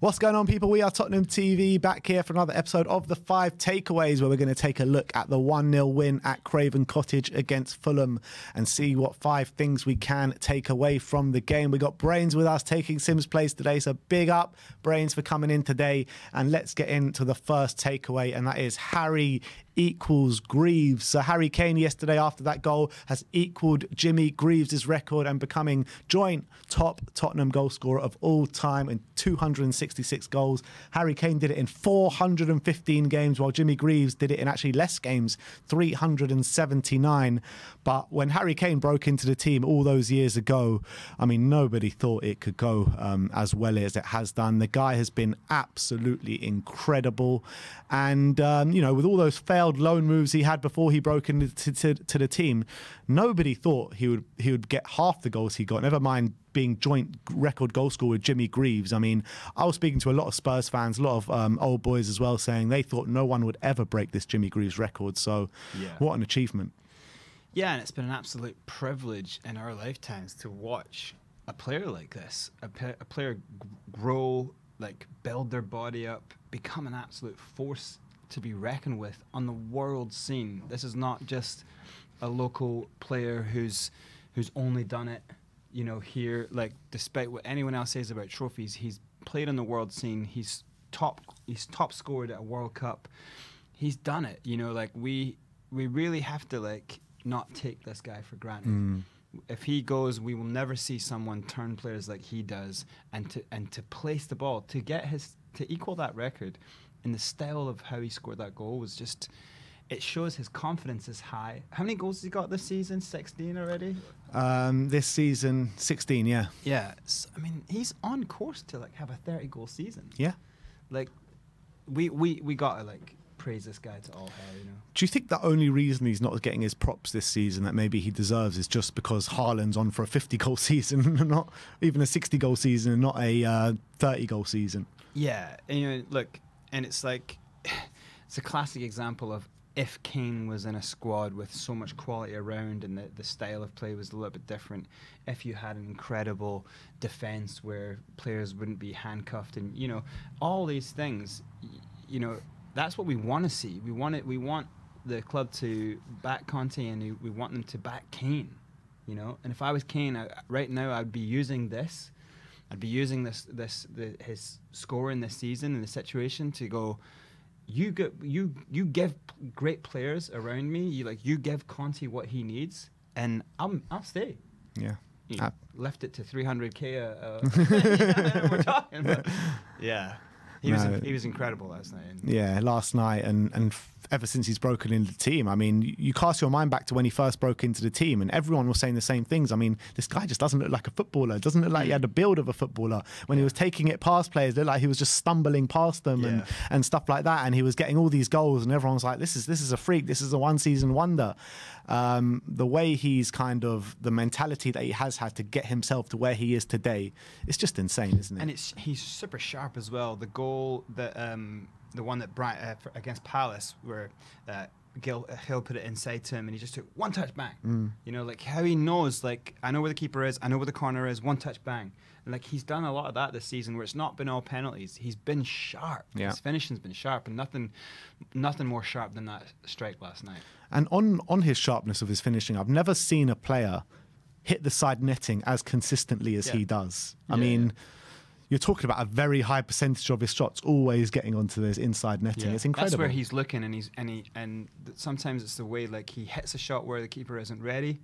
What's going on, people? We are Tottenham TV, back here for another episode of the 5 Takeaways, where we're going to take a look at the 1-0 win at Craven Cottage against Fulham and see what 5 things we can take away from the game. We got Brains with us taking Sim's place today, so big up Brains for coming in today. And let's get into the first takeaway, and that is Harry equals Greaves. So Harry Kane yesterday, after that goal, has equalled Jimmy Greaves' record and becoming joint top Tottenham goal scorer of all time in 266 goals. Harry Kane did it in 415 games, while Jimmy Greaves did it in actually less games, 379. But when Harry Kane broke into the team all those years ago, I mean, nobody thought it could go as well as it has done. The guy has been absolutely incredible. And, you know, with all those failed loan moves he had before he broke into to the team, nobody thought he would get half the goals he got, never mind being joint record goal scorer with Jimmy Greaves. I mean, I was speaking to a lot of Spurs fans, a lot of old boys as well, saying they thought no one would ever break this Jimmy Greaves record. So yeah, what an achievement. Yeah, and it's been an absolute privilege in our lifetimes to watch a player like this, a player grow, like build their body up, become an absolute force to be reckoned with on the world scene. This is not just a local player who's only done it, you know, here. Like, despite what anyone else says about trophies, he's played on the world scene. He's top scored at a World Cup. He's done it, you know. Like, we really have to, like, not take this guy for granted. If he goes, we will never see someone turn players like he does, and to place the ball to equal that record in the style of how he scored that goal was just, it shows his confidence is high. How many goals has he got this season? 16 already? This season, 16, yeah. Yeah, so, I mean, he's on course to like have a 30-goal season. Yeah. Like, we gotta like praise this guy to all hell, you know. Do you think the only reason he's not getting his props this season that maybe he deserves is just because Haaland's on for a 50-goal season, and not even a 60-goal season, and not a 30-goal season? Yeah, and, you know, look, and it's like, it's a classic example of if Kane was in a squad with so much quality around and the style of play was a little bit different, if you had an incredible defence where players wouldn't be handcuffed, and, you know, all these things, you know, that's what we want to see. We want the club to back Conte, and we want them to back Kane, you know. And if I was Kane, right now I'd be using this. I'd be using his scoring this season in the situation to go, you give great players around me. You give Conte what he needs, and I'll stay. Yeah. You left it to 300K. We're talking, but yeah. He was incredible last night. Yeah, last night, and ever since he's broken into the team. I mean, you cast your mind back to when he first broke into the team, and everyone was saying the same things. I mean, this guy just doesn't look like a footballer. Doesn't look like he had the build of a footballer. When he was taking it past players, it looked like he was just stumbling past them and stuff like that. And he was getting all these goals, and everyone was like, "This is a freak. This is a one-season wonder." The way he's kind of, the mentality that he has had to get himself to where he is today, it's just insane, isn't it? And he's super sharp as well. The goal that the one that against Palace, where Hill put it inside to him, and he just took one touch, bang. You know, like how he knows, like, I know where the keeper is, I know where the corner is, one touch, bang. And like, he's done a lot of that this season, where it's not been all penalties. He's been sharp. Yeah. His finishing's been sharp, and nothing more sharp than that strike last night. And on his sharpness of his finishing, I've never seen a player hit the side netting as consistently as he does. I mean, you're talking about a very high percentage of his shots always getting onto this inside netting. It's incredible. That's where he's looking, and sometimes it's the way, like, he hits a shot where the keeper isn't ready.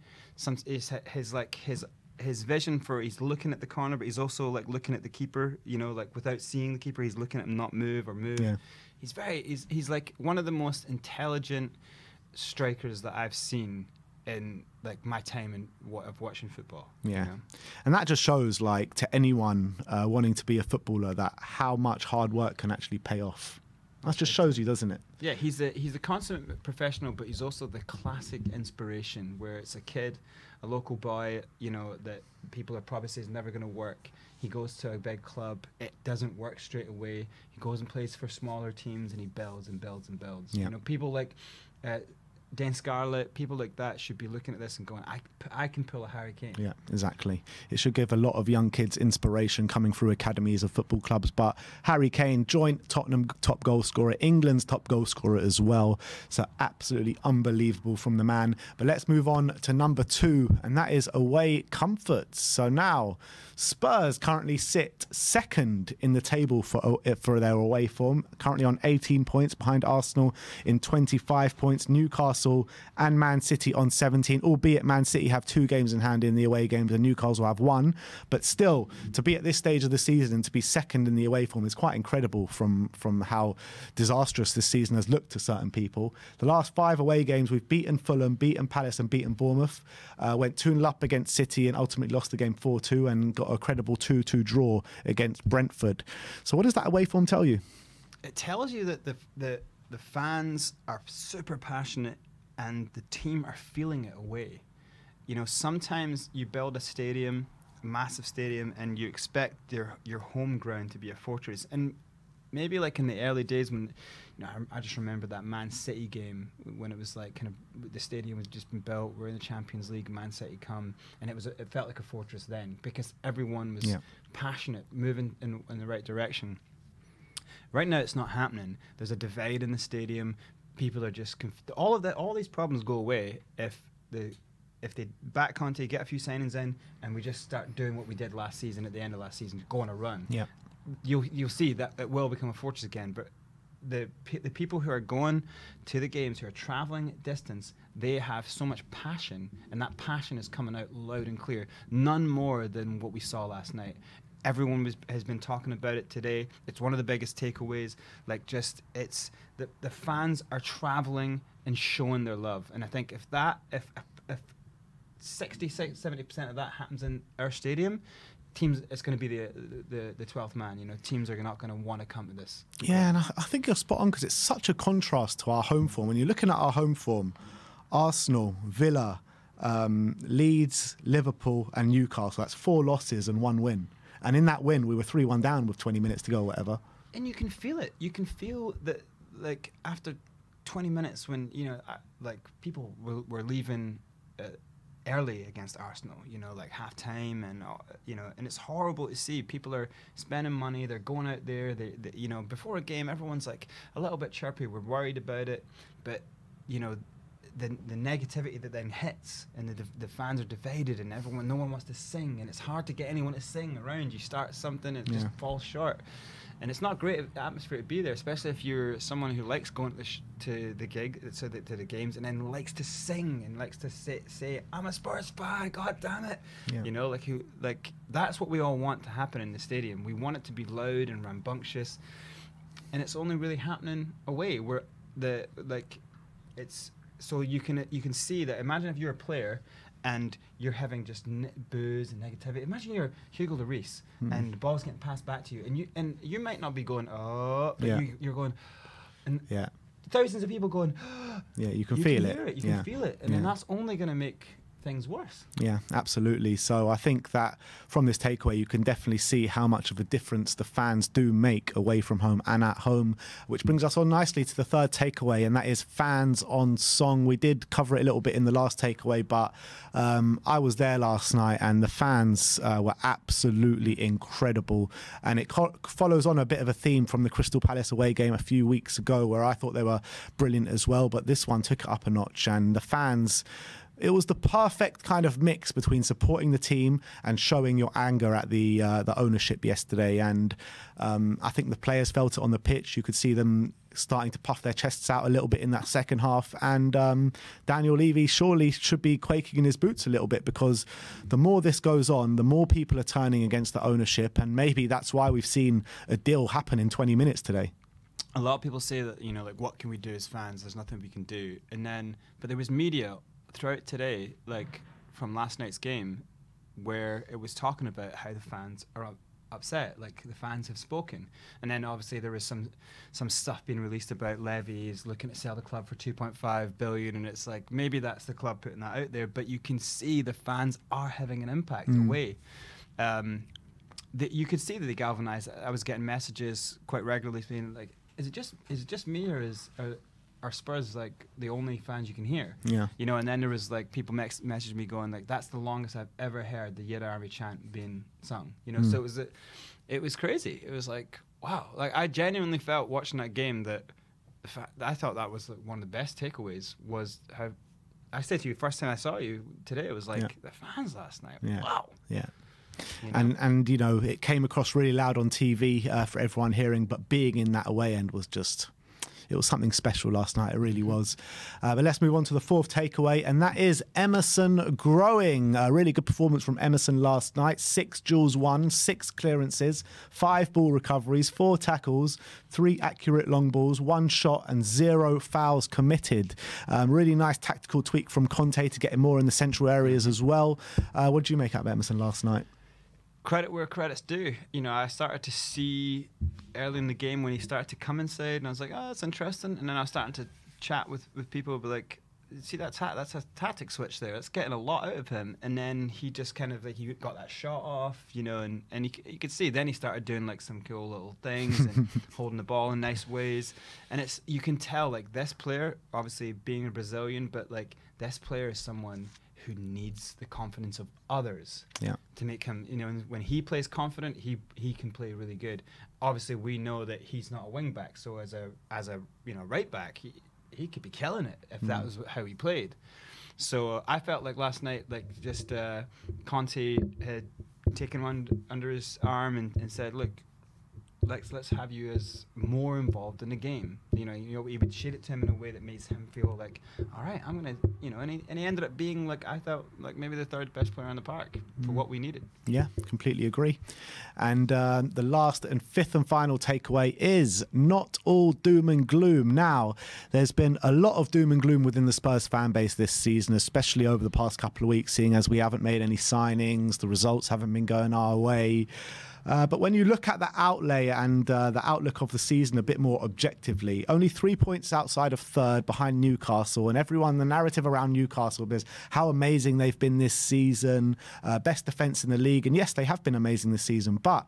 His vision for, he's looking at the corner, but he's also like looking at the keeper, you know, like without seeing the keeper, he's looking at him not move or move. Yeah. He's like one of the most intelligent strikers that I've seen in like my time of watching football. Yeah, you know? And that just shows, like, to anyone wanting to be a footballer, that how much hard work can actually pay off. That just shows you, doesn't it? Yeah, he's a consummate professional, but he's also the classic inspiration, where it's a kid, a local boy, you know, that people are probably saying is never going to work. He goes to a big club, it doesn't work straight away. He goes and plays for smaller teams, and he builds and builds and builds. Yeah. You know, people like Dane Scarlett, people like that should be looking at this and going, I can pull a Harry Kane. Yeah, exactly. It should give a lot of young kids inspiration coming through academies of football clubs. But Harry Kane, joint Tottenham top goal scorer, England's top goal scorer as well. So absolutely unbelievable from the man. But let's move on to number 2, and that is away comforts. So now Spurs currently sit second in the table for their away form, currently on 18 points behind Arsenal in 25 points. Newcastle and Man City on 17, albeit Man City have 2 games in hand in the away games and Newcastle have 1. But still, to be at this stage of the season and to be second in the away form is quite incredible from how disastrous this season has looked to certain people. The last 5 away games, we've beaten Fulham, beaten Palace and beaten Bournemouth. Went 2-0 up against City and ultimately lost the game 4-2 and got a credible 2-2 draw against Brentford. So what does that away form tell you? It tells you that the fans are super passionate and the team are feeling it away. You know, sometimes you build a stadium, a massive stadium, and you expect your home ground to be a fortress. And maybe like in the early days when, you know, I just remember that Man City game when it was like kind of the stadium was just been built. We're in the Champions League, Man City come, and it felt like a fortress then because everyone was passionate, moving in the right direction. Right now, it's not happening. There's a divide in the stadium. People are just all these problems go away if they back Conte, get a few signings in, and we just start doing what we did last season at the end of last season, go on a run. Yeah, you'll see that it will become a fortress again. But the people who are going to the games, who are traveling distance, they have so much passion, and that passion is coming out loud and clear. None more than what we saw last night. Everyone has been talking about it today. It's one of the biggest takeaways. Like, just it's the fans are traveling and showing their love. And I think if 60-70% of that happens in our stadium, teams, it's going to be the 12th man. You know, teams are not going to want to come to this. Yeah, and I think you're spot on because it's such a contrast to our home form. When you're looking at our home form, Arsenal, Villa, Leeds, Liverpool, and Newcastle. That's 4 losses and 1 win. And in that win, we were 3-1 down with 20 minutes to go or whatever. And you can feel it. You can feel that, like, after 20 minutes when, you know, like, people were leaving early against Arsenal, you know, like half-time and, you know, and it's horrible to see. People are spending money. They're going out there. They you know, before a game, everyone's, like, a little bit chirpy. We're worried about it. But, you know, the negativity that then hits and the fans are divided and no one wants to sing and it's hard to get anyone to sing around. You start something and it just falls short, and it's not great atmosphere to be there, especially if you're someone who likes going to the gig, to the games, and then likes to sing and likes to say I'm a Spurs fan, god damn it. You know, like that's what we all want to happen in the stadium. We want it to be loud and rambunctious, and it's only really happening away where it's. So you can see that. Imagine if you're a player and you're having just booze and negativity. Imagine you're Hugo Lloris and the ball's getting passed back to you, and you might not be going, oh, but you're going, and thousands of people going, yeah, you can feel it. Hear it. You can feel it, and then that's only going to make things worse. Yeah, absolutely. So I think that from this takeaway, you can definitely see how much of a difference the fans do make away from home and at home, which brings us on nicely to the third takeaway, and that is fans on song. We did cover it a little bit in the last takeaway, but I was there last night and the fans were absolutely incredible, and it follows on a bit of a theme from the Crystal Palace away game a few weeks ago where I thought they were brilliant as well, but this one took it up a notch, and the fans, it was the perfect kind of mix between supporting the team and showing your anger at the ownership yesterday. And I think the players felt it on the pitch. You could see them starting to puff their chests out a little bit in that second half. And Daniel Levy surely should be quaking in his boots a little bit, because the more this goes on, the more people are turning against the ownership. And maybe that's why we've seen a deal happen in 20 minutes today. A lot of people say that, you know, like, what can we do as fans? There's nothing we can do. But there was media throughout today, like from last night's game, where it was talking about how the fans are upset, like the fans have spoken. And then obviously there was some stuff being released about Levy's looking to sell the club for 2.5 billion, and it's like, maybe that's the club putting that out there, but you can see the fans are having an impact away. You could see that they galvanized. I was getting messages quite regularly being like, is it just me, or are Spurs like the only fans you can hear? Yeah. You know, and then there was like people messaged me going like, that's the longest I've ever heard the Yet Army chant being sung. You know, so it was crazy. It was like, wow. Like I genuinely felt watching that game that the fact that I thought that was like one of the best takeaways was how I said to you first time I saw you today. It was like the fans last night. Yeah. Wow. Yeah. You know? And you know, it came across really loud on TV for everyone hearing, but being in that away end was just, it was something special last night. It really was. But let's move on to the fourth takeaway, and that is Emerson growing. A really good performance from Emerson last night. 6 duels won, 6 clearances, 5 ball recoveries, 4 tackles, 3 accurate long balls, 1 shot, and 0 fouls committed. Really nice tactical tweak from Conte to get him more in the central areas as well. What did you make out of Emerson last night? Credit where credit's due. You know, I started to see early in the game when he started to come inside, and I was like, oh, that's interesting. And then I was starting to chat with people, be like, see, that's a tactic switch there. That's getting a lot out of him. And then he just kind of like, he got that shot off, you know, and you could see then he started doing like some cool little things and holding the ball in nice ways. And you can tell like this player, obviously being a Brazilian, but like this player is someone who needs the confidence of others to make him, you know, and when he plays confident, he can play really good. Obviously, we know that he's not a wing back, so as a you know, right back, he could be killing it if that was how he played. So I felt like last night, like just Conte had taken one under his arm and said, look, let's have you as more involved in the game. You know, he would shade it to him in a way that makes him feel like, all right, I'm gonna, you know, and he ended up being like, I felt like maybe the 3rd best player on the park for what we needed. Yeah, completely agree. And the last and 5th and final takeaway is not all doom and gloom. Now, there's been a lot of doom and gloom within the Spurs fan base this season, especially over the past couple of weeks, seeing as we haven't made any signings, the results haven't been going our way. But when you look at the outlay and the outlook of the season a bit more objectively, only 3 points outside of 3rd behind Newcastle, and everyone, the narrative around Newcastle is how amazing they've been this season, best defence in the league. And yes, they have been amazing this season, but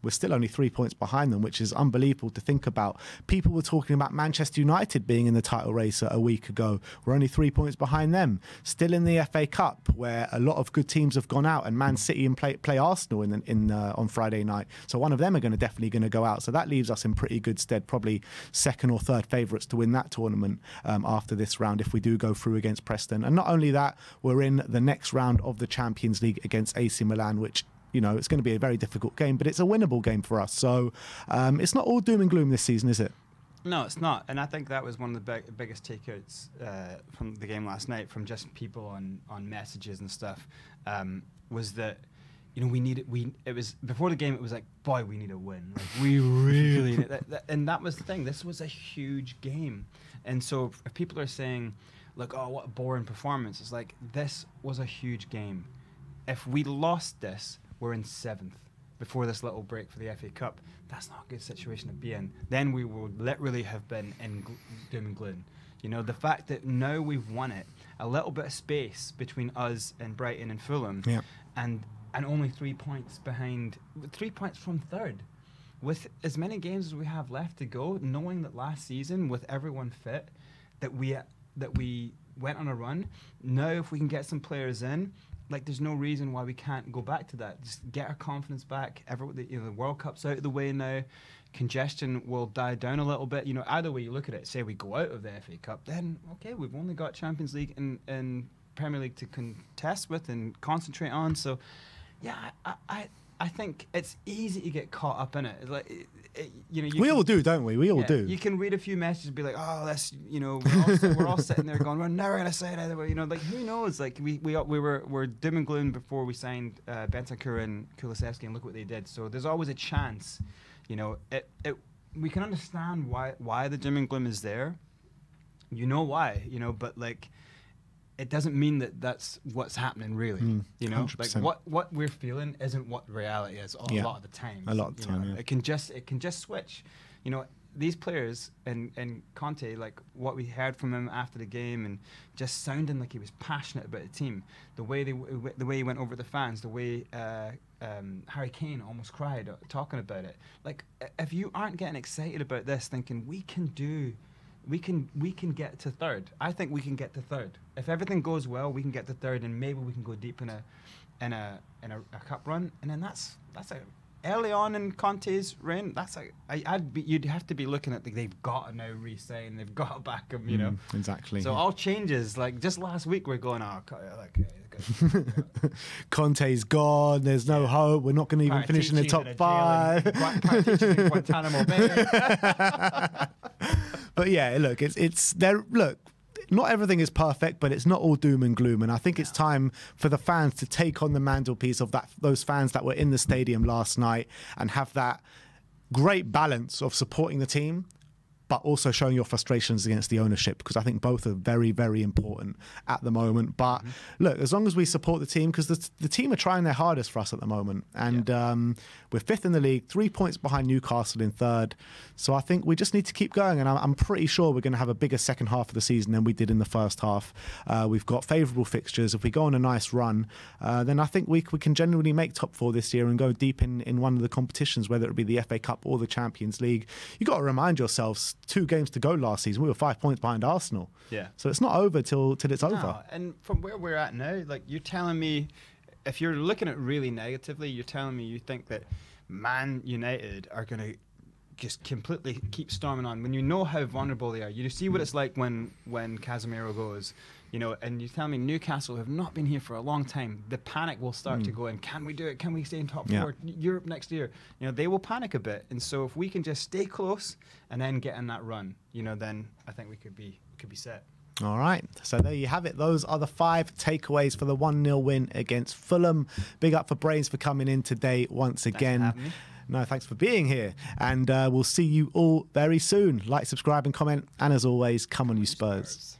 we're still only 3 points behind them, which is unbelievable to think about. People were talking about Manchester United being in the title race a week ago. We're only 3 points behind them. Still in the FA Cup, where a lot of good teams have gone out, and Man City and play Arsenal on Friday night. So one of them are definitely going to go out. So that leaves us in pretty good stead, probably 2nd or 3rd favourites to win that tournament after this round if we do go through against Preston. And not only that, we're in the next round of the Champions League against AC Milan, which, you know, it's going to be a very difficult game, but it's a winnable game for us. So it's not all doom and gloom this season, is it? No, it's not. And I think that was one of the biggest takeouts from the game last night, from just people on messages and stuff, was that, you know, it was before the game, it was like, boy, we need a win. Like, we really and that was the thing. This was a huge game. And so if people are saying, like, oh, what a boring performance, it's like, this was a huge game. If we lost this, we're in 7th before this little break for the FA Cup. That's not a good situation to be in. Then we would literally have been in doom and gloom. You know, the fact that now we've won it, a little bit of space between us and Brighton and Fulham, and only 3 points behind, 3 points from 3rd. With as many games as we have left to go, knowing that last season, with everyone fit, that we went on a run. Now if we can get some players in, like, there's no reason why we can't go back to that. Just get our confidence back. The World Cup's out of the way now. Congestion will die down a little bit. You know, either way you look at it, say we go out of the FA Cup, then, okay, we've only got Champions League and Premier League to contest with and concentrate on. So, yeah, I think it's easy to get caught up in it. Like, you know, we all do, don't we? We all do. You can read a few messages and be like, oh, that's, you know, we're all sitting there going, we're never going to say it either way. You know, like, who knows? Like, we're doom and gloom before we signed Bentancur and Kulusevski, and look what they did. So there's always a chance. You know, we can understand why the doom and gloom is there. You know why, you know, but like, it doesn't mean that that's what's happening, really. You know, 100%. like what we're feeling isn't what reality is a lot of the time. A lot of the time, yeah. It can just switch. You know, these players and Conte, like what we heard from him after the game, and just sounding like he was passionate about the team. The way he went over the fans, the way Harry Kane almost cried talking about it. Like, if you aren't getting excited about this, thinking we can do we can get to third. I think we can get to third. If everything goes well, we can get to third, and maybe we can go deep in a cup run. And then that's a early on in Conte's reign. You'd have to be looking at they've got to now re-sign. They've got to back him. You know exactly. So all changes. Like just last week, we're going, Conte's gone. There's no hope. We're not going to even finish in the top 5. Guantanamo Bay. But yeah, look, it's there. Look, not everything is perfect, but it's not all doom and gloom. And I think it's time for the fans to take on the mantelpiece of those fans that were in the stadium last night and have that great balance of supporting the team, but also showing your frustrations against the ownership, because I think both are very, very important at the moment. But look, as long as we support the team, because the team are trying their hardest for us at the moment. And we're 5th in the league, 3 points behind Newcastle in 3rd. So I think we just need to keep going. And I'm pretty sure we're going to have a bigger second half of the season than we did in the first half. We've got favourable fixtures. If we go on a nice run, then I think we can genuinely make top 4 this year and go deep in one of the competitions, whether it be the FA Cup or the Champions League. You've got to remind yourselves, 2 games to go last season, we were 5 points behind Arsenal. Yeah. So it's not over till it's over. And from where we're at now, like you're telling me, if you're looking at it really negatively, you're telling me you think that Man United are going to just completely keep storming on when you know how vulnerable they are. You see what it's like when Casemiro goes, you know, and you tell me Newcastle have not been here for a long time. The panic will start to go in. Can we do it? Can we stay in top 4? Europe next year. You know, they will panic a bit. And so if we can just stay close and then get in that run, you know, then I think we could be set. All right, so there you have it. Those are the 5 takeaways for the 1-0 win against Fulham. Big up for Brains for coming in today once again. Thanks for having me. No, thanks for being here. And we'll see you all very soon. Like, subscribe and comment. And as always, come on you Spurs.